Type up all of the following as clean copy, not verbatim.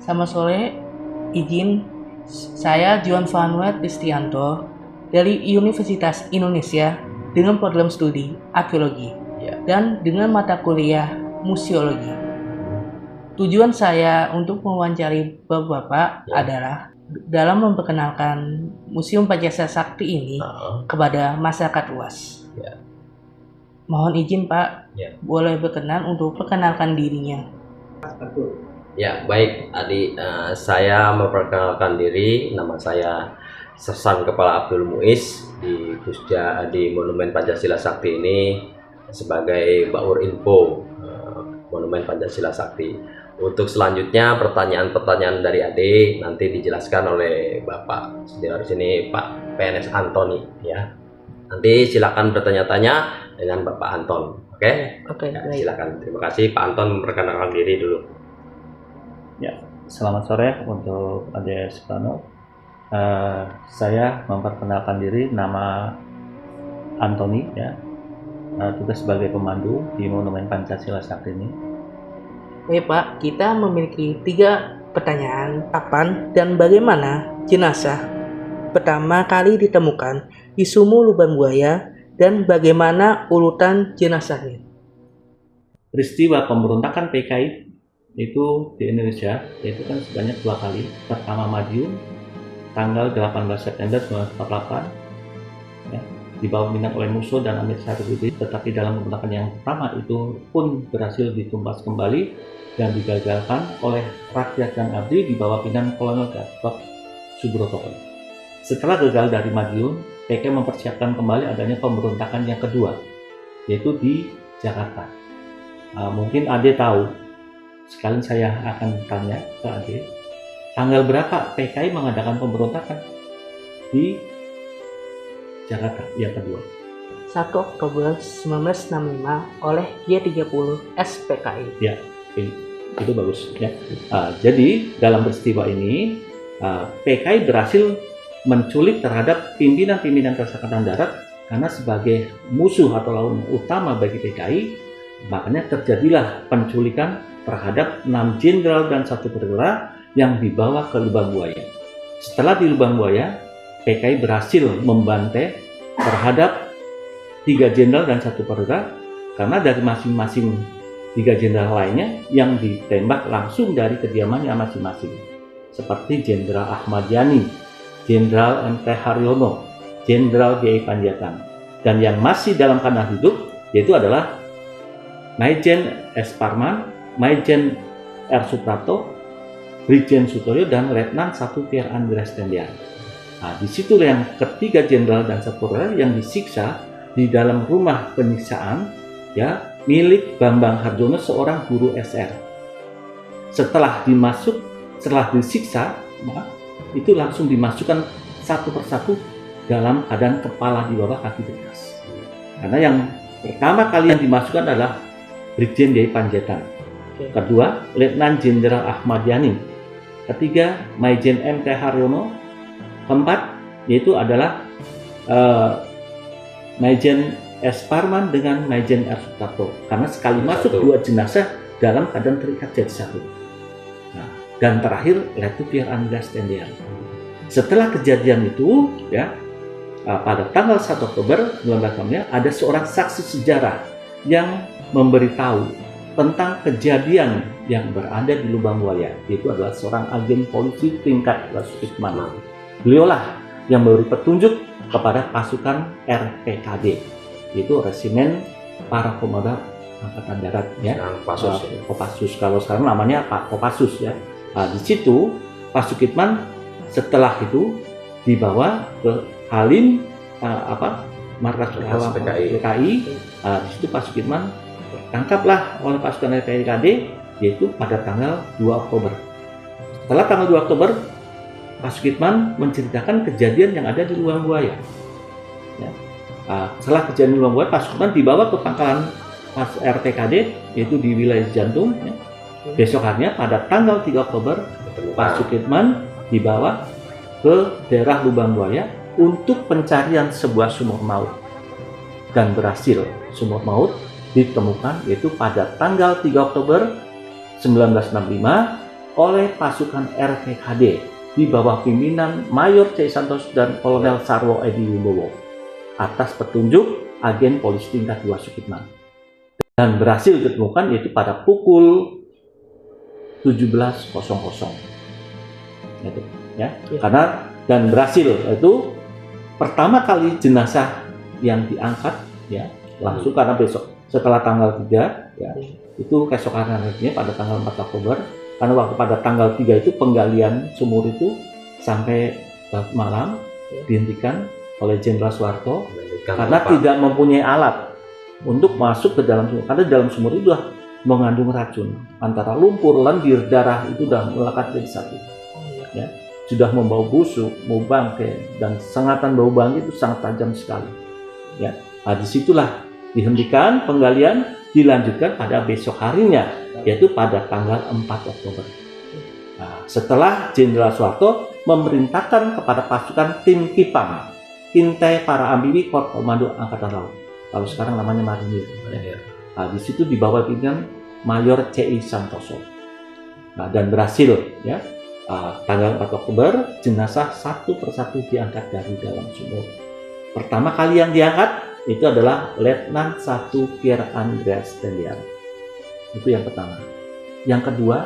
Selamat sore, izin saya Juan Vanuet Kristianto dari Universitas Indonesia dengan program studi arkeologi dan dengan mata kuliah museologi. Tujuan saya untuk mewawancari Bapak adalah dalam memperkenalkan Museum Pancasila Sakti ini kepada masyarakat luas. Mohon izin Pak, boleh berkenan untuk perkenalkan dirinya. Ya, baik Adi, saya memperkenalkan diri, nama saya Sersan Kepala Abdul Muiz di Pusja di Monumen Pancasila Sakti ini sebagai Baur Info Monumen Pancasila Sakti. Untuk selanjutnya pertanyaan-pertanyaan dari Adi nanti dijelaskan oleh Bapak di sini Pak PNS Antoni ya. Nanti silakan bertanya-tanya dengan Bapak Anton. Oke? Ya, silakan. Terima kasih Pak Anton memperkenalkan diri dulu. Ya, selamat sore untuk Ade Soekarno. Saya memperkenalkan diri, nama Antoni ya, tugas sebagai pemandu di Monumen Pancasila Sakti ini. Oke Pak, kita memiliki 3 pertanyaan. Kapan dan bagaimana jenazah pertama kali ditemukan di Sumur Lubang Buaya dan bagaimana urutan jenazahnya? Peristiwa pemberontakan PKI itu di Indonesia yaitu kan sebanyak 2 kali. Pertama Madiun tanggal 18 September 1948 ya, dibawa minang oleh Musso dan Amir Syarifudin, tetapi dalam pemberontakan yang pertama itu pun berhasil ditumpas kembali dan digagalkan oleh rakyat yang abdi di bawah pimpinan Kolonel Gatot Subroto. Setelah gagal dari Madiun, PKI mempersiapkan kembali adanya pemberontakan yang kedua, yaitu di Jakarta. Mungkin Ade tahu, sekalian saya akan tanya ke Ade, tanggal berapa PKI mengadakan pemberontakan di Jakarta yang kedua? 1 Oktober 1965 oleh G30 SPKI. Ya, itu bagus ya. Jadi dalam peristiwa ini PKI berhasil menculik terhadap pimpinan-pimpinan Angkatan Darat karena sebagai musuh atau lawan utama bagi PKI, makanya terjadilah penculikan terhadap 6 jenderal dan 1 perwira yang dibawa ke Lubang Buaya. Setelah di Lubang Buaya, PKI berhasil membantai terhadap 3 jenderal dan 1 perwira karena dari masing-masing 3 jenderal lainnya yang ditembak langsung dari kediamannya masing-masing, seperti Jenderal Ahmad Yani, Jenderal M.T. Haryono, Jenderal G.I. Panjaitan, dan yang masih dalam keadaan hidup yaitu adalah Maijen S. Parman, Maijen R. Suprapto, Brigjen Sutoyo, dan Letnan 1 Pierre Andreas Tendian. Nah, di situ yang ketiga jenderal dan 1 perwira yang disiksa di dalam rumah penyiksaan ya milik Bambang Harjono, seorang guru SR. Setelah disiksa, itu langsung dimasukkan satu persatu dalam keadaan kepala di bawah, kaki di atas. Karena yang pertama kali yang dimasukkan adalah Brigjen G.I. Panjaitan, kedua Letnan Jenderal Ahmad Yani, ketiga Maijen M.T. Haryono, keempat yaitu adalah Maijen S. Parman dengan Maijen R. Suprapto, karena sekali masuk 2 jenazah dalam keadaan terikat jadi satu. Nah, dan terakhir Letu Pierre Andreas Tendian. Setelah kejadian itu ya, pada tanggal 1 Oktober 1965 ada seorang saksi sejarah yang memberitahu tentang kejadian yang berada di Lubang Buaya, yaitu adalah seorang agen polisi tingkat Sudirman. Beliaulah yang memberi petunjuk kepada pasukan RPKD, yaitu Resimen Para Komodo Angkatan Darat ya, Kopassus. Kalau sekarang namanya Pak Kopassus ya. Nah, di situ Pak Sukitman setelah itu dibawa ke Halim markas PKI. Di situ Pak Sukitman tangkaplah oleh pasukan RPKD, yaitu pada tanggal 2 Oktober. Setelah tanggal 2 Oktober, Pak Sukitman menceritakan kejadian yang ada di Lubang Buaya. Ya. Setelah kejadian di Lubang Buaya, Pak Sukitman dibawa ke pangkalan RPKD, yaitu di wilayah Jantung. Ya. Besok harinya pada tanggal 3 Oktober, Pak Sukitman dibawa ke daerah Lubang Buaya untuk pencarian sebuah sumur maut. Dan berhasil sumur maut ditemukan, yaitu pada tanggal 3 Oktober 1965 oleh pasukan RPKD di bawah pimpinan Mayor C. Santoso dan Kolonel Sarwo Edi Wibowo atas petunjuk agen polisi tingkat 2 Sukitman, dan berhasil ditemukan yaitu pada pukul 17.00 itu, ya. Karena dan berhasil itu pertama kali jenazah yang diangkat, ya, langsung karena besok setelah tanggal 3, ya, itu keesokan harinya pada tanggal 4 Oktober, karena waktu pada tanggal 3 itu penggalian sumur itu sampai malam dihentikan oleh Jenderal Soeharto karena tidak mempunyai alat untuk masuk ke dalam sumur, karena dalam sumur itu sudah mengandung racun, antara lumpur, lendir, darah itu sudah melekat jadi satu, ya, sudah membau busuk, mau bangkai, dan sengatan bau bangkai itu sangat tajam sekali, ya. Nah, disitulah dihentikan penggalian, dilanjutkan pada besok harinya, yaitu pada tanggal 4 Oktober. Nah, setelah Jenderal Soeharto memerintahkan kepada pasukan tim Kipam, Kintai Para Amfibi Korps Komando Angkatan Laut, kalau sekarang namanya Marinir. Nah, di situ di bawah pimpinan Mayor C.I. Santoso. Nah, dan berhasil, ya, tanggal 4 Oktober jenazah satu persatu diangkat dari dalam sumur. Pertama kali yang diangkat itu adalah Letnan 1 Pierre Andreas Tendian. Itu yang pertama. Yang kedua,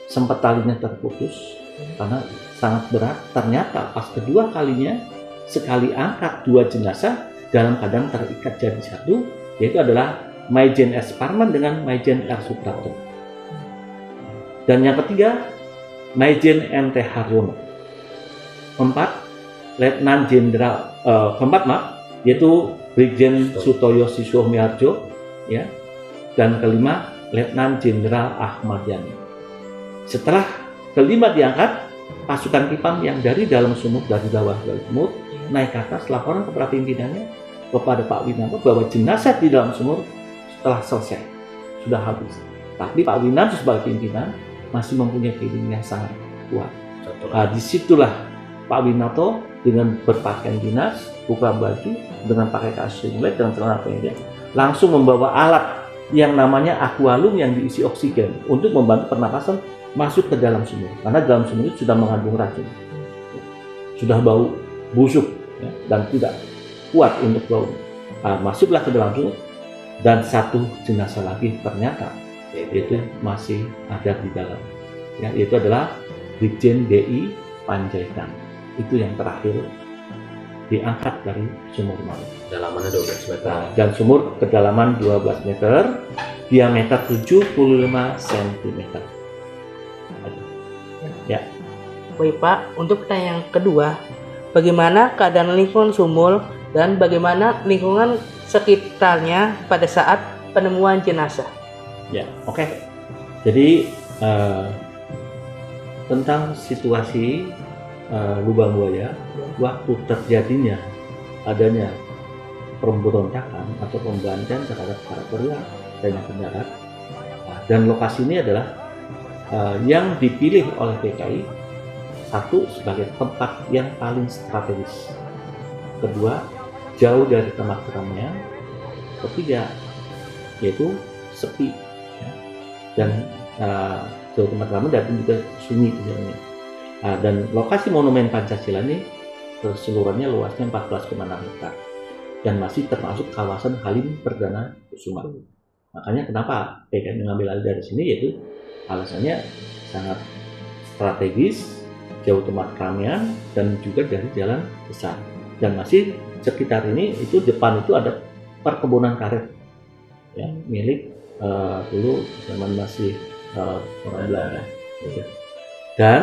sempat talinya terputus karena sangat berat. Ternyata pas kedua kalinya sekali angkat 2 jenazah dalam keadaan terikat jadi satu, yaitu adalah Maijen S. Parman dengan Maijen R. Suprapto. Dan yang ketiga, Maijen N.T. Haryono. Keempat, Letnan Jenderal yaitu Brigjen Sutoyo Siswo Miharjo, ya. Dan kelima, Letnan Jenderal Ahmad Yani. Setelah kelima diangkat, pasukan Kipam yang dari dalam sumur, dari bawah dalam sumur, naik ke atas, laporan kepada pimpinannya, kepada Pak Winanto, bahwa jenazah di dalam sumur telah selesai, sudah habis. Tapi Pak Winanto sebagai pimpinan masih mempunyai feeling yang sangat kuat. Nah, disitulah Pak Winanto dengan berpakaian dinas, buka baju, dengan pakai kaos singlet dan celana pendek, langsung membawa alat yang namanya aqualung yang diisi oksigen untuk membantu pernapasan masuk ke dalam sumur, karena dalam sumur itu sudah mengandung racun, sudah bau busuk, ya, dan tidak kuat untuk bau. Nah, masuklah ke dalam sumur, dan satu jenazah lagi ternyata itu masih ada di dalam, ya, yaitu adalah Brigjen DI Panjaitan. Itu yang terakhir diangkat dari sumur maut. Kedalamannya 12 meter. Nah, dan sumur kedalaman 12 meter, diameter 75 cm. Ya. Baik Pak, untuk pertanyaan kedua, bagaimana keadaan lingkungan sumur dan bagaimana lingkungan sekitarnya pada saat penemuan jenazah? Ya, oke. Jadi tentang situasi lubang buaya waktu terjadinya adanya pemberontakan atau pembantian terhadap para perwira dan pendarat, dan lokasi ini adalah yang dipilih oleh PKI, satu, sebagai tempat yang paling strategis, kedua, jauh dari tempat keramaian, ketiga, yaitu sepi, ya, dan jauh tempat keramaian dan juga sunyi jalannya. Dan lokasi Monumen Pancasila ini keseluruhannya luasnya 14,6 hektar dan masih termasuk kawasan Halim Perdana Kusuma. Makanya kenapa PKI mengambil alih dari sini, yaitu alasannya sangat strategis, jauh tempat keramaian, dan juga dari jalan besar. Dan masih sekitar ini, itu depan itu ada perkebunan karet, ya, milik dulu zaman masih orang Belanda. Dan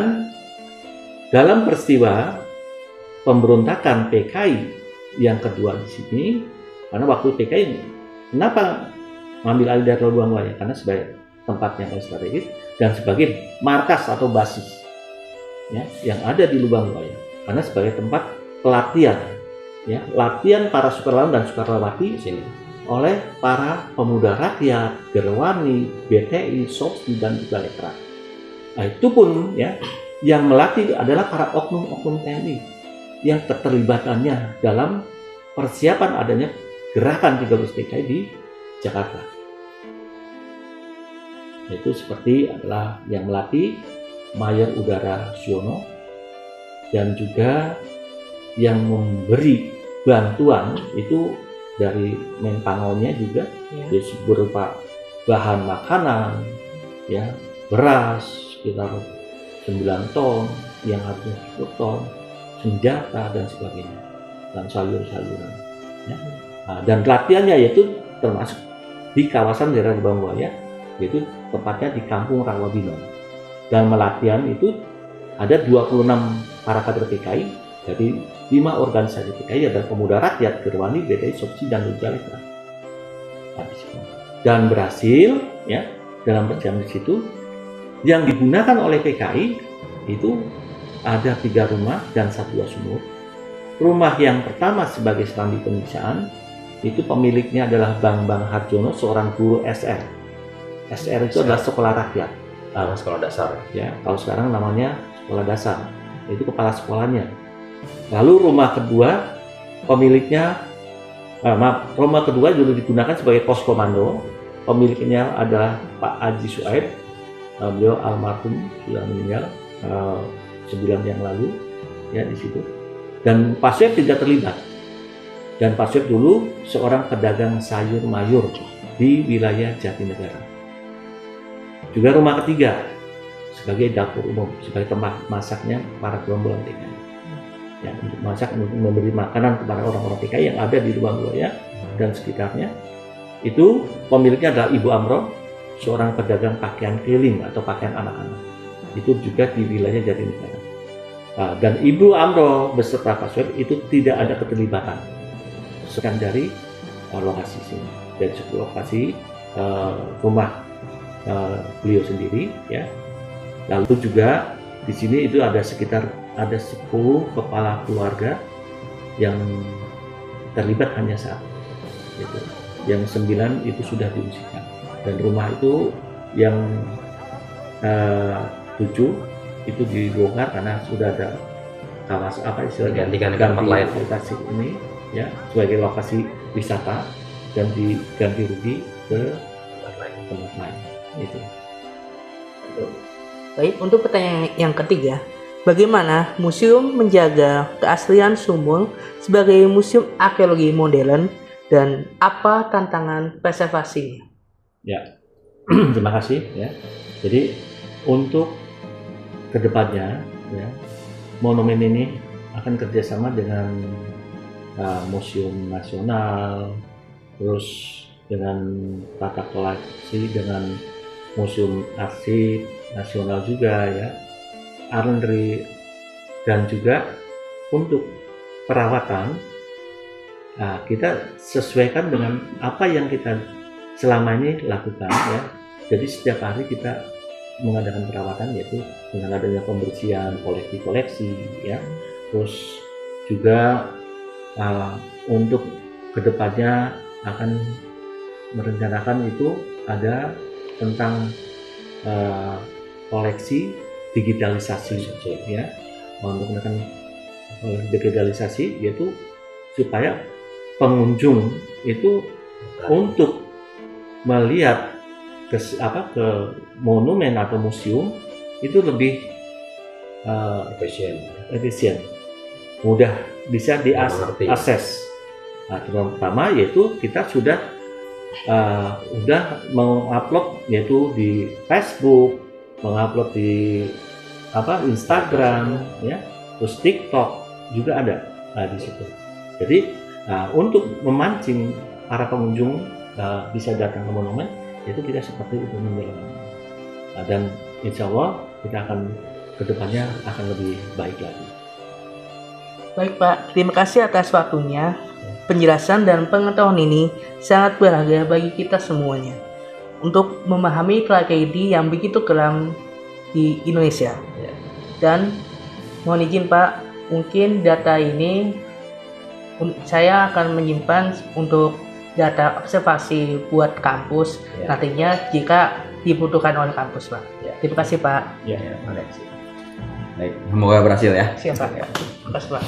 dalam peristiwa pemberontakan PKI yang kedua di sini, karena waktu PKI kenapa mengambil alih dari Lubang Buaya? Karena sebagai tempat yang strategis dan sebagai markas atau basis, ya, yang ada di Lubang Buaya, karena sebagai tempat pelatihan, ya, latihan para sukarelawan dan sukarelawati sini oleh para pemuda rakyat, Gerwani, BTI, Sopsi, dan juga Lekra. Nah, itu pun, ya, yang melatih adalah para oknum-oknum TNI yang keterlibatannya dalam persiapan adanya gerakan 13 PKI di Jakarta. Itu seperti adalah yang melatih Mayor Udara Siono, dan juga yang memberi bantuan itu dari Menpangonya juga, Ya. berupa bahan makanan, ya, beras sekitar 9 ton, yang harusnya 10 ton, senjata dan sebagainya, dan sayur-sayuran. Ya. Nah, dan latihannya yaitu termasuk di kawasan daerah Lubang Buaya, yaitu tepatnya di Kampung Rawabino. Dan melatihan itu ada 26 para kader PKI dari 5 organisasi PKI, ada Pemuda Rakyat, Gerwani, BDI, Sopsi, dan Lujalekra. Dan berhasil, ya, dalam perjalanan di situ yang digunakan oleh PKI itu ada 3 rumah dan 1 sumur. Rumah yang pertama sebagai serambi pemeriksaan itu pemiliknya adalah Bang Harjono, seorang guru SR. SR itu adalah sekolah rakyat. Sekolah dasar. Ya, kalau sekarang namanya sekolah dasar. Itu kepala sekolahnya. Lalu rumah kedua pemiliknya, rumah kedua dulu digunakan sebagai pos komando. Pemiliknya adalah Pak Haji Suaib. Beliau almarhum, sudah meninggal 9 yang lalu, ya, di situ. Dan Pak Suaib tidak terlibat. Dan Pak Suaib dulu seorang pedagang sayur mayur di wilayah Jatinegara. Juga rumah ketiga sebagai dapur umum, sebagai tempat masaknya para gerombolan PKI. Ya, untuk masak, untuk memberi makanan kepada orang-orang PKI yang ada di Lubang Buaya dan sekitarnya. Itu pemiliknya adalah Ibu Amro, seorang pedagang pakaian keliling atau pakaian anak-anak. Itu juga di wilayah Jatinegara. Nah, dan Ibu Amro beserta Pak Sueb itu tidak ada keterlibatan. Sekian dari lokasi sini, dari lokasi rumah beliau sendiri, ya. Lalu juga di sini itu ada sekitar 10 kepala keluarga yang terlibat hanya saat itu. Yang 9 itu sudah diungsikan, dan rumah itu yang 7 itu dibongkar karena sudah ada kawasan Gantikan ke tempat lain. Lokasi ini, ya, sebagai lokasi wisata, dan diganti rugi ke tempat lain. Itu. Baik, untuk pertanyaan yang ketiga, bagaimana museum menjaga keaslian sumur sebagai museum arkeologi modern dan apa tantangan preservasinya? Ya, terima kasih, ya. Jadi untuk kedepannya, ya, monumen ini akan kerjasama dengan Museum Nasional, terus dengan tata koleksi, dengan Museum Arsip Nasional juga, ya, Arlenry, dan juga untuk perawatan. Nah, kita sesuaikan dengan apa yang kita selama ini lakukan, ya. Jadi setiap hari kita mengadakan perawatan, yaitu dengan adanya pembersihan koleksi-koleksi, ya. Terus juga untuk kedepannya akan merencanakan itu ada tentang koleksi digitalisasi, ya, untuk menekan digitalisasi, yaitu supaya pengunjung itu untuk melihat ke monumen atau museum itu lebih efisien, mudah bisa diakses. Nah, terutama yaitu kita sudah mengupload yaitu di Facebook, mengupload di Instagram, ya, terus TikTok juga ada di situ. Jadi untuk memancing para pengunjung bisa datang ke monumen, itu kita seperti itu menjalankan. Dan insya Allah kita akan kedepannya akan lebih baik lagi. Baik Pak, terima kasih atas waktunya. Penjelasan dan pengetahuan ini sangat berharga bagi kita semuanya untuk memahami tragedi yang begitu kelam di Indonesia. Dan mohon izin Pak, mungkin data ini saya akan menyimpan untuk data observasi buat kampus, nantinya jika dibutuhkan oleh kampus, Pak. Terima kasih Pak. Baik, semoga berhasil, ya. Siap Pak. Terima kasih Pak.